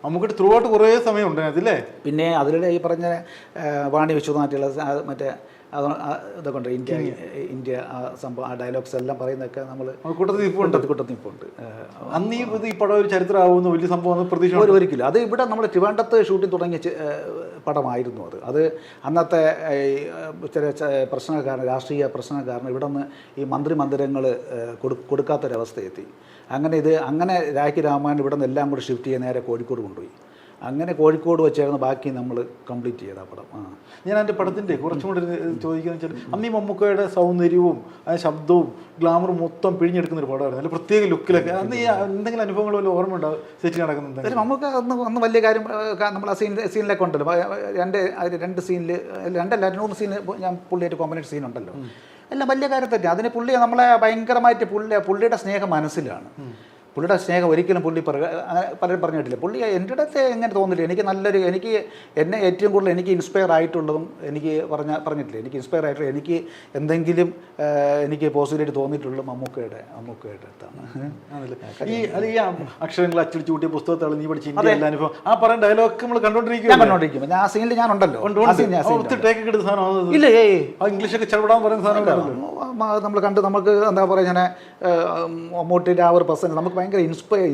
നമുക്കിട്ട് through out കുറേ സമയം ഉണ്ട് അതില്ലേ. പിന്നെ അതിലൂടെ ഈ പറഞ്ഞ വാണി വിശ്വനാഥിയുള്ള മറ്റേ ഇതൊക്കെ ഉണ്ട്, ഇന്ത്യ സംഭവം, ആ ഡയലോഗ്സ് എല്ലാം പറയുന്നതൊക്കെ നമ്മൾ കൂട്ടത്തിനിപ്പുണ്ട്. അന്ന് ഈ പടം ഒരു ചരിത്രമാകുന്ന വലിയ സംഭവം പ്രതീക്ഷ ഒരിക്കലും. അത് ഇവിടെ നമ്മൾ ട്രിവാൻഡ്രത്ത് ഷൂട്ടിംഗ് തുടങ്ങിയ പടമായിരുന്നു അത്. അത് അന്നത്തെ ചില പ്രശ്നങ്ങൾ കാരണം, രാഷ്ട്രീയ പ്രശ്നങ്ങൾ കാരണം ഇവിടെ നിന്ന് ഈ മന്ദിരങ്ങൾ കൊടുക്കാത്തൊരവസ്ഥയെത്തി. അങ്ങനെ രാഖി രാമായൺ ഇവിടെ നിന്ന് എല്ലാം കൂടി ഷിഫ്റ്റ് ചെയ്യാൻ നേരെ കോഴിക്കോട് കൊണ്ടുപോയി. അങ്ങനെ കോഴിക്കോട് വെച്ചായിരുന്നു ബാക്കി നമ്മൾ കംപ്ലീറ്റ് ചെയ്ത പടം. ഞാൻ എൻ്റെ പടത്തിൻ്റെ കുറച്ചും കൂടി ചോദിക്കുകയെന്ന് വെച്ചാൽ അന്ന് ഈ മമ്മൂക്കയുടെ സൗന്ദര്യവും ആ ശബ്ദവും ഗ്ലാമറും മൊത്തം പിഴിഞ്ഞെടുക്കുന്ന ഒരു പടമായിരുന്നു. അതിൽ പ്രത്യേക ലുക്കിലൊക്കെ അന്ന് ഈ എന്തെങ്കിലും അനുഭവങ്ങൾ വല്ല ഓർമ്മ ഉണ്ടാവും സെറ്റ് നടക്കുന്നുണ്ട്? നമുക്ക് അന്ന് വലിയ കാര്യം നമ്മൾ ആ സീനിലൊക്കെ ഉണ്ടല്ലോ, രണ്ട് സീനിൽ, രണ്ടല്ല 2 സീനിൽ ഞാൻ പുള്ളിയായിട്ട് കോമ്പിനേറ്റ് സീനുണ്ടല്ലോ, എല്ലാം വലിയ കാര്യം തന്നെ. അതിന് പുള്ളി നമ്മളെ ഭയങ്കരമായിട്ട് പുള്ളിയുടെ സ്നേഹം മനസ്സിലാണ്. പുള്ളിയുടെ സ്നേഹം ഒരിക്കലും പുള്ളി പലരും പറഞ്ഞിട്ടില്ല. പുള്ളി എൻ്റെ അടുത്ത് എങ്ങനെ തോന്നില്ല. എനിക്ക് എന്നെ ഏറ്റവും കൂടുതൽ എനിക്ക് ഇൻസ്പയർ ആയിട്ടുള്ളതും എനിക്ക് പറഞ്ഞിട്ടില്ല. എനിക്ക് ഇൻസ്പയർ ആയിട്ടുള്ള എനിക്ക് എന്തെങ്കിലും എനിക്ക് പോസിറ്റീവായിട്ട് തോന്നിയിട്ടുള്ളത് മമ്മൂക്കയുടെ അടുത്താണ്. ഈ അക്ഷരങ്ങൾ അച്ചടിച്ചു കൂട്ടിയ പുസ്തകത്താണ് നീ പഠിച്ച ഇന്ത്യ അനുഭവം ആ പറയുന്ന ഡയലോഗ് നമ്മൾ കണ്ടുകൊണ്ടിരിക്കും. ആ സീനിൽ ഞാനുണ്ടല്ലോ. ഇല്ല ഇംഗ്ലീഷൊക്കെ ചെറുപടാൻ പറയുന്ന സാധനം നമ്മൾ നമുക്ക് എന്താ പറയുക, ഞാൻ മമ്മൂട്ടിയുടെ ആ ഒരു പെർസെൻറ്റ് നമുക്ക് ഭയങ്കര ഇൻസ്പയർ.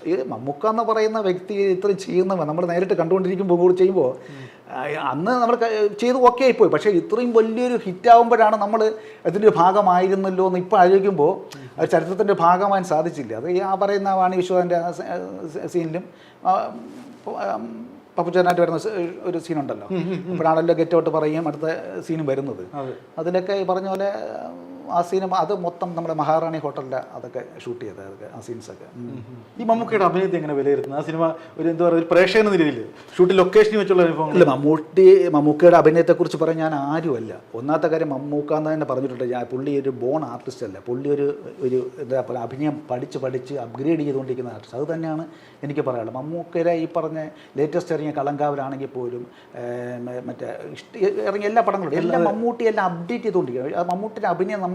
ഈ മമ്മൂക്ക എന്ന് പറയുന്ന വ്യക്തി ഇത്രയും ചെയ്യുന്നവൻ നമ്മൾ നേരിട്ട് കണ്ടുകൊണ്ടിരിക്കുമ്പോൾ കൂടി ചെയ്യുമ്പോൾ അന്ന് നമ്മൾ ചെയ്ത് ഓക്കെ ആയിപ്പോയി. പക്ഷേ ഇത്രയും വലിയൊരു ഹിറ്റാകുമ്പോഴാണ് നമ്മൾ അതിൻ്റെ ഭാഗമായിരുന്നല്ലോ എന്ന് ഇപ്പോൾ ആലോചിക്കുമ്പോൾ അത് ചരിത്രത്തിൻ്റെ ഭാഗമാകാൻ സാധിച്ചില്ല. അത് ആ പറയുന്ന വാണി വിശ്വനാഥിൻ്റെ സീനിലും പപ്പുചേട്ടനായിട്ട് വരുന്ന ഒരു സീനുണ്ടല്ലോ, അപ്പോഴാണല്ലോ ഗെറ്റ് ഔട്ട് പറയും അടുത്ത സീനും വരുന്നത്. അതിലൊക്കെ ഈ പറഞ്ഞ പോലെ ആ സിനിമ അത് മൊത്തം നമ്മുടെ മഹാറാണി ഹോട്ടലിൽ അതൊക്കെ ഷൂട്ട് ചെയ്തത്, അതൊക്കെ ആ സീൻസൊക്കെ. ഈ മമ്മൂക്കയുടെ അഭിനയത്തെ എങ്ങനെ വിലയിരുത്തുന്നത്? ആ സിനിമ ഒരു എന്താ പറയുക, ഒരു പ്രേക്ഷകൻ എന്ന രീതിയിൽ ഷൂട്ടിംഗ് ലൊക്കേഷനിൽ വെച്ചുള്ള അനുഭവം? ഇല്ല, മമ്മൂക്കയുടെ അഭിനയത്തെക്കുറിച്ച് പറയാൻ ഞാൻ ആരുമല്ല. ഒന്നാമത്തെ കാര്യം, മമ്മൂക്ക എന്ന് തന്നെ പറഞ്ഞിട്ടുണ്ട്, പുള്ളി ഒരു ബോൺ ആർട്ടിസ്റ്റ് അല്ല. പുള്ളി ഒരു എന്താ പറയുക, അഭിനയം പഠിച്ച് അപ്ഗ്രേഡ് ചെയ്തുകൊണ്ടിരിക്കുന്ന ആർട്ടിസ്റ്റ്. അത് തന്നെയാണ് എനിക്ക് പറയാനുള്ളത്. മമ്മൂക്കയുടെ ഈ പറഞ്ഞ ലേറ്റസ്റ്റ് ഇറങ്ങിയ കളങ്കാവിലാണെങ്കിൽ പോലും മറ്റേ ഇറങ്ങിയ എല്ലാ പടങ്ങളും എല്ലാം മമ്മൂട്ടി എല്ലാം അപ്ഡേറ്റ് ചെയ്തുകൊണ്ടിരിക്കുകയാണ്. മമ്മൂട്ടിയുടെ അഭിനയം നമ്മൾ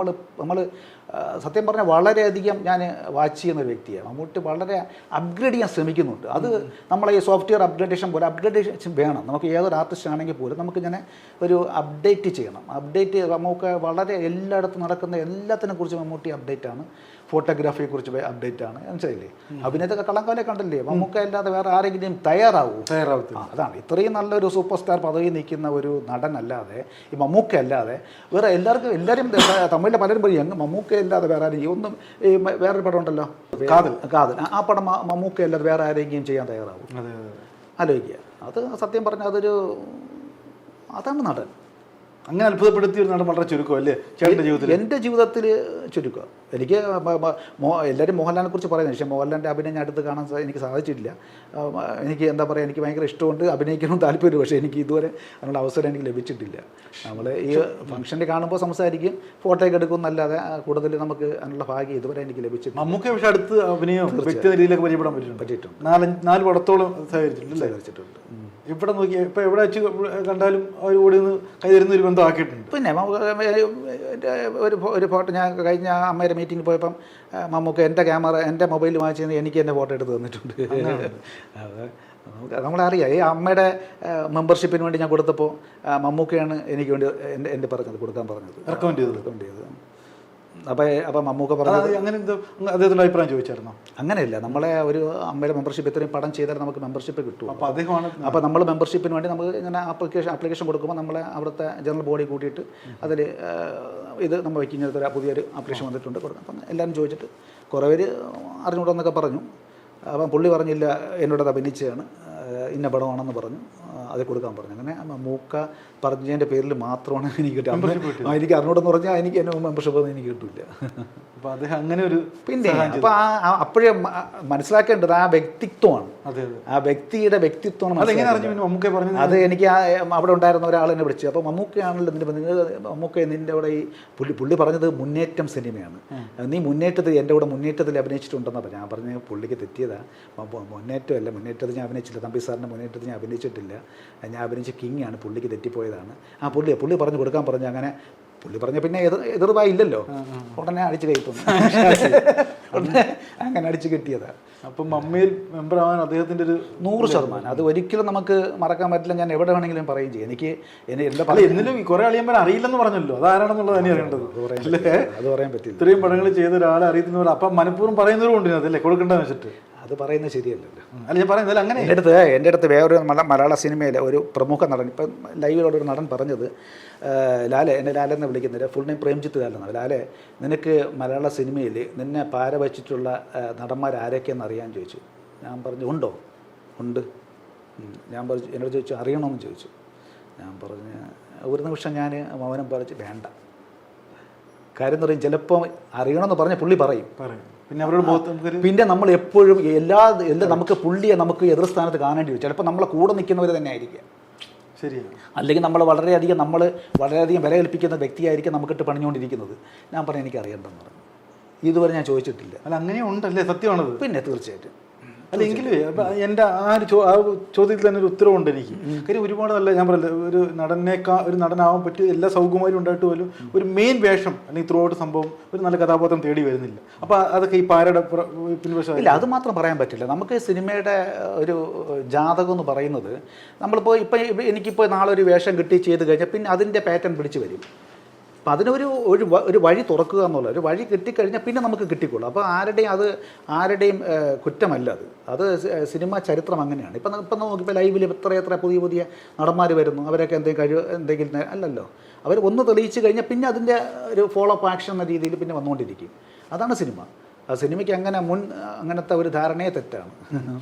സത്യം പറഞ്ഞാൽ വളരെയധികം ഞാൻ വാച്ച് ചെയ്യുന്ന ഒരു വ്യക്തിയാണ്. മമ്മൂട്ടി വളരെ അപ്ഗ്രേഡ് ചെയ്യാൻ ശ്രമിക്കുന്നുണ്ട്. അത് നമ്മളെ ഈ സോഫ്റ്റ്വെയർ അപ്ഗ്രേഡേഷൻ പോലെ അപ്ഗ്രേഡേഷൻ വേണം. നമുക്ക് ഏതൊരു ആർട്ടിസ്റ്റ് ആണെങ്കിൽ പോലും നമുക്ക് ഇങ്ങനെ ഒരു അപ്ഡേറ്റ് ചെയ്യണം. നമുക്ക് വളരെ എല്ലായിടത്തും നടക്കുന്ന എല്ലാത്തിനെ കുറിച്ച് മമ്മൂട്ടി അപ്ഡേറ്റാണ്. ഫോട്ടോഗ്രാഫിയെക്കുറിച്ച് അപ്ഡേറ്റാണ്. മനസ്സിലായില്ലേ? അഭിനയത്തൊക്കെ കളങ്കാലെ കണ്ടില്ലേ? മമ്മൂക്ക അല്ലാതെ വേറെ ആരെങ്കിലും തയ്യാറാവും? അതാണ്. ഇത്രയും നല്ലൊരു സൂപ്പർ സ്റ്റാർ പദവി നിൽക്കുന്ന ഒരു നടനല്ലാതെ, ഈ മമ്മൂക്ക അല്ലാതെ വേറെ എല്ലാവരും തമിഴിലെ പലരും പറയും മമ്മൂക്ക അല്ലാതെ വേറെ ആരെങ്കിലും ഒന്നും. ഈ വേറൊരു പടം ഉണ്ടല്ലോ, കാതൽ. ആ പടം മമ്മൂക്ക അല്ലാതെ വേറെ ആരെങ്കിലും ചെയ്യാൻ തയ്യാറാവും? ആലോചിക്കുക. അത് സത്യം പറഞ്ഞാൽ അതാണ് നടൻ. അങ്ങനെ അത്ഭുതപ്പെടുത്തിയ ഒരു നടൻ വളരെ ചുരുക്കം അല്ലേ ചേട്ടൻ്റെ ജീവിതത്തിൽ? എൻ്റെ ജീവിതത്തിൽ ചുരുക്കം. എനിക്ക് എല്ലാവരും മോഹൻലാലിനെ കുറിച്ച് പറയുന്നത്, പക്ഷേ മോഹൻലാലിൻ്റെ അഭിനയം ഞാൻ അടുത്ത് കാണാൻ എനിക്ക് സാധിച്ചിട്ടില്ല. എനിക്ക് എന്താ പറയുക, എനിക്ക് ഭയങ്കര ഇഷ്ടമുണ്ട്, അഭിനയിക്കണം താല്പര്യം, പക്ഷേ എനിക്ക് ഇതുവരെ അതിനുള്ള അവസരം എനിക്ക് ലഭിച്ചിട്ടില്ല. നമ്മൾ ഈ ഫംഗ്ഷനിൽ കാണുമ്പോൾ സംസാരിക്കും, ഫോട്ടോയൊക്കെ എടുക്കും എന്നല്ലാതെ കൂടുതൽ നമുക്ക് അതിനുള്ള ഭാഗ്യം ഇതുവരെ എനിക്ക് ലഭിച്ചിട്ടില്ല. നമുക്ക് പക്ഷേ അടുത്ത് അഭിനയം വ്യക്തി നിലയിലൊക്കെ പരിചയപ്പെടാൻ പറ്റിയിട്ടുണ്ട്. 4 പടത്തോളം സഹകരിച്ചിട്ടുണ്ട്. ഇവിടെ നോക്കി ഇപ്പോൾ എവിടെ വെച്ച് കണ്ടാലും അവർ കൂടി ഒന്ന് കൈതരുന്ന ഒരു ബന്ധം ആക്കിയിട്ടുണ്ട്. പിന്നെ ഒരു ഫോട്ടോ ഞാൻ കഴിഞ്ഞ അമ്മയുടെ മീറ്റിങ്ങിൽ പോയപ്പം മമ്മൂക്ക എൻ്റെ മൊബൈൽ വാങ്ങിച്ച് എനിക്ക് എൻ്റെ ഫോട്ടോ എടുത്ത് തന്നിട്ടുണ്ട്. നമ്മളറിയാം, ഈ അമ്മയുടെ മെമ്പർഷിപ്പിന് വേണ്ടി ഞാൻ കൊടുത്തപ്പോൾ മമ്മൂക്കയാണ് എനിക്ക് വേണ്ടി എൻ്റെ കൊടുക്കാൻ പറഞ്ഞത്, റെക്കമെൻഡ് ചെയ്തത്. അപ്പം മമ്മൂക്ക പറഞ്ഞത് അങ്ങനെ അദ്ദേഹത്തിൻ്റെ അഭിപ്രായം ചോദിച്ചായിരുന്നോ? അങ്ങനെയല്ല, നമ്മളെ ഒരു അമ്മയുടെ മെമ്പർഷിപ്പ് ഇത്രയും പടം ചെയ്താൽ നമുക്ക് മെമ്പർഷിപ്പ് കിട്ടും. അപ്പോൾ നമ്മൾ മെമ്പർഷിപ്പിന് വേണ്ടി നമുക്ക് ഇങ്ങനെ ആപ്ലിക്കേഷൻ കൊടുക്കുമ്പോൾ നമ്മളെ അവിടുത്തെ ജനറൽ ബോഡി കൂട്ടിയിട്ട് അതിൽ ഇത് നമ്മൾ വയ്ക്കുന്ന പുതിയൊരു ആപ്ലിക്കേഷൻ വന്നിട്ടുണ്ട് കൊടുക്കാം. അപ്പം എല്ലാവരും ചോദിച്ചിട്ട് കുറേ പേര് അറിഞ്ഞുകൂടെന്നൊക്കെ പറഞ്ഞു. അപ്പം പുള്ളി പറഞ്ഞില്ല, എന്നോടത് അഭിനയിച്ചതാണ്, ഇന്ന പടമാണെന്ന് പറഞ്ഞു, അത് കൊടുക്കാൻ പറഞ്ഞു. അങ്ങനെ മമ്മൂക്ക പറഞ്ഞതിൻ്റെ പേരിൽ മാത്രമാണ് എനിക്ക് കിട്ടുക. എനിക്ക് അറിഞ്ഞൂടെന്ന് പറഞ്ഞാൽ എനിക്ക് എൻ്റെ മെമ്പർഷിപ്പ് എനിക്ക് കിട്ടില്ല. അപ്പോൾ അദ്ദേഹം അങ്ങനെ ഒരു പിന്നെ അപ്പോൾ അപ്പോഴേ മനസ്സിലാക്കേണ്ടത് ആ വ്യക്തിത്വമാണ്, ആ വ്യക്തിയുടെ വ്യക്തിത്വമാണ്. അത് എനിക്ക് അവിടെ ഉണ്ടായിരുന്ന ഒരാൾ എന്നെ വിളിച്ചു. അപ്പോൾ മമ്മൂക്കയാണല്ലോ മമ്മൂക്ക നിൻ്റെ അവിടെ ഈ പുള്ളി പറഞ്ഞത് മുന്നേറ്റം സിനിമയാണ്, നീ എൻ്റെ കൂടെ മുന്നേറ്റത്തിൽ അഭിനയിച്ചിട്ടുണ്ടെന്നാണ്. ഞാൻ പറഞ്ഞ പുള്ളിക്ക് തെറ്റിയതാണ്. മുന്നേറ്റത്തിൽ ഞാൻ അഭിനയിച്ചില്ല, തമ്പി സാറിൻ്റെ മുന്നേറ്റത്തിൽ ഞാൻ അഭിനയിച്ചിട്ടില്ല, ഞാൻ അഭിനയിച്ച കിങ്ങാണ്, പുള്ളിക്ക് തെറ്റിപ്പോയതാണ്. പുള്ളി പറഞ്ഞു കൊടുക്കാൻ പറഞ്ഞു. അങ്ങനെ പുള്ളി പറഞ്ഞ പിന്നെ എതിർവായി ഇല്ലല്ലോ, ഉടനെ അടിച്ചു കയറ്റുന്നു. ഉടനെ അങ്ങനെ അടിച്ചു കെട്ടിയതാണ്. അപ്പം മമ്മിയിൽ മെമ്പർ ആവാൻ അദ്ദേഹത്തിൻ്റെ ഒരു 100%. അത് ഒരിക്കലും നമുക്ക് മറക്കാൻ പറ്റില്ല. ഞാൻ എവിടെ വേണമെങ്കിലും പറയും ചെയ്യും. എനിക്ക് എൻ്റെ എന്നിലും കുറെ അളിയന്മാർ അറിയില്ലെന്ന് പറഞ്ഞല്ലോ, അതാരാണെന്നുള്ളത് തന്നെ അറിയേണ്ടത്. അത് പറയാൻ പറ്റില്ല. ഇത്രയും പടങ്ങൾ ചെയ്ത ഒരാളെ അറിയുന്നവർ അപ്പം മനഃപൂർവ്വം പറയുന്നവരും ഉണ്ട് അതല്ലേ കൊടുക്കേണ്ടതെന്ന് വെച്ചിട്ട്. അത് പറയുന്നത് ശരിയല്ലല്ലോ. അല്ല ഞാൻ പറയുന്നത് അങ്ങനെ എൻ്റെ അടുത്ത് വേറൊരു മലയാള സിനിമയിലെ ഒരു പ്രമുഖ നടൻ, ഇപ്പം ലൈവിലോട് ഒരു നടൻ പറഞ്ഞത്, ലാലെ, എന്നെ ലാലെന്ന് വിളിക്കുന്നില്ല, ഫുൾ നെയിം പ്രേംജിത്ത് ലാലെന്നാണ്. ലാലെ, നിനക്ക് മലയാള സിനിമയിൽ നിന്നെ പാര വച്ചിട്ടുള്ള നടന്മാർ ആരൊക്കെയെന്ന് അറിയാൻ ചോദിച്ചു. ഞാൻ പറഞ്ഞു ഉണ്ടോ? ഉണ്ട്. ഞാൻ പറഞ്ഞു, എന്നോട് ചോദിച്ചു അറിയണമെന്ന് ചോദിച്ചു. ഞാൻ പറഞ്ഞ് ഒരു നിമിഷം ഞാൻ മൗനം പറഞ്ഞു, വേണ്ട. കാര്യം എന്ന് പറയും, ചിലപ്പോൾ അറിയണമെന്ന് പറഞ്ഞ പുള്ളി പറയും. പിന്നെ അവരോട് പിന്നെ നമ്മൾ എപ്പോഴും എല്ലാം നമുക്ക് പുള്ളിയെ നമുക്ക് എതിർ സ്ഥാനത്ത് കാണേണ്ടി വരും. ചിലപ്പോൾ നമ്മളെ കൂടെ നിൽക്കുന്നവർ തന്നെ ആയിരിക്കാം. ശരിയാണ്. അല്ലെങ്കിൽ നമ്മൾ വളരെയധികം വില കൽപ്പിക്കുന്ന വ്യക്തിയായിരിക്കും നമുക്കിട്ട് പണിഞ്ഞുകൊണ്ടിരിക്കുന്നത്. ഞാൻ പറഞ്ഞു എനിക്ക് അറിയണ്ടെന്ന് പറഞ്ഞു. ഇതുവരെ ഞാൻ ചോദിച്ചിട്ടില്ല. അല്ല അങ്ങനെ ഉണ്ടല്ലേ, സത്യമാണത്. പിന്നെ തീർച്ചയായിട്ടും. അല്ല എങ്കിലും എൻ്റെ ആ ചോദ്യത്തിൽ തന്നെ ഒരു ഉത്തരവുണ്ട് എനിക്ക്. കാര്യം ഒരുപാട് നല്ല, ഞാൻ പറയില്ല, ഒരു നടനാവാൻ പറ്റിയ എല്ലാ സൗകര്യവും ഉണ്ടായിട്ട് പോലും ഒരു മെയിൻ വേഷം അല്ലെങ്കിൽ ത്രൂ ഔട്ട് സംഭവം ഒരു നല്ല കഥാപാത്രം തേടി വരുന്നില്ല. അപ്പോൾ അതൊക്കെ ഈ പാരയുടെ പിൻവശം. ഇല്ല, അത് മാത്രം പറയാൻ പറ്റില്ല. നമുക്ക് സിനിമയുടെ ഒരു ജാതകം എന്ന് പറയുന്നത്, നമ്മളിപ്പോൾ എനിക്കിപ്പോൾ നാളെ ഒരു വേഷം കിട്ടി ചെയ്ത് കഴിഞ്ഞാൽ പിന്നെ അതിൻ്റെ പാറ്റേൺ പിടിച്ച് വരും. അപ്പം അതിനൊരു ഒരു വഴി തുറക്കുക എന്നുള്ള ഒരു വഴി കിട്ടിക്കഴിഞ്ഞാൽ പിന്നെ നമുക്ക് കിട്ടിക്കോളും. അപ്പോൾ ആരുടെയും കുറ്റമല്ല അത് സിനിമ ചരിത്രം അങ്ങനെയാണ്. ഇപ്പം നോക്കിയപ്പോൾ ലൈവിൽ എത്ര പുതിയ നടന്മാർ വരുന്നു. അവരൊക്കെ എന്തെങ്കിലും അല്ലല്ലോ, അവർ ഒന്ന് തെളിയിച്ച് കഴിഞ്ഞാൽ പിന്നെ അതിൻ്റെ ഒരു ഫോളോ അപ്പ് ആക്ഷൻ എന്ന രീതിയിൽ പിന്നെ വന്നുകൊണ്ടിരിക്കും. അതാണ് സിനിമ. ആ സിനിമയ്ക്ക് അങ്ങനത്തെ ഒരു ധാരണയെ തെറ്റാണ്.